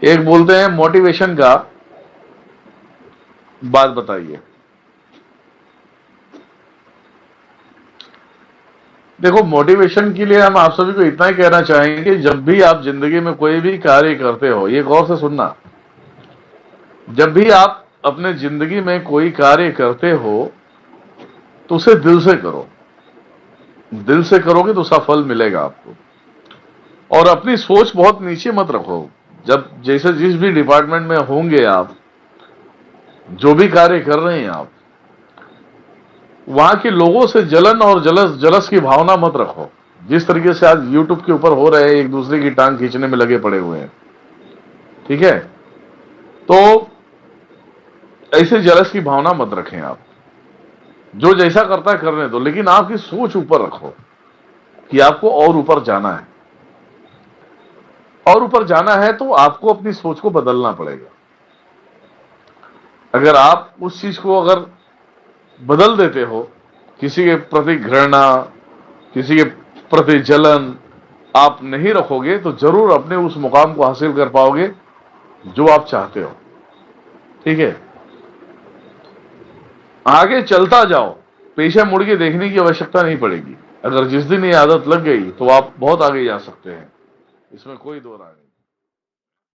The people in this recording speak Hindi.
एक बोलते हैं मोटिवेशन का, बात बताइए। देखो, मोटिवेशन के लिए हम आप सभी को इतना ही कहना चाहेंगे कि जब भी आप जिंदगी में कोई भी कार्य करते हो, ये गौर से सुनना, जब भी आप अपने जिंदगी में कोई कार्य करते हो तो उसे दिल से करो। दिल से करोगे तो उसका फल मिलेगा आपको। और अपनी सोच बहुत नीचे मत रखो। जब जैसे जिस भी डिपार्टमेंट में होंगे आप, जो भी कार्य कर रहे हैं आप, वहां के लोगों से जलन और जलस जलस की भावना मत रखो। जिस तरीके से आज यूट्यूब के ऊपर हो रहे हैं, एक दूसरे की टांग खींचने में लगे पड़े हुए हैं, ठीक है, तो ऐसे जलस की भावना मत रखें आप। जो जैसा करता है करने दो, लेकिन आपकी सोच ऊपर रखो कि आपको और ऊपर जाना है। और ऊपर जाना है तो आपको अपनी सोच को बदलना पड़ेगा। अगर आप उस चीज को अगर बदल देते हो, किसी के प्रति घृणा, किसी के प्रति जलन आप नहीं रखोगे, तो जरूर अपने उस मुकाम को हासिल कर पाओगे जो आप चाहते हो। ठीक है, आगे चलता जाओ, पीछे मुड़ के देखने की आवश्यकता नहीं पड़ेगी। अगर जिस दिन ये आदत लग गई तो आप बहुत आगे जा सकते हैं, इसमें कोई दो राय नहीं।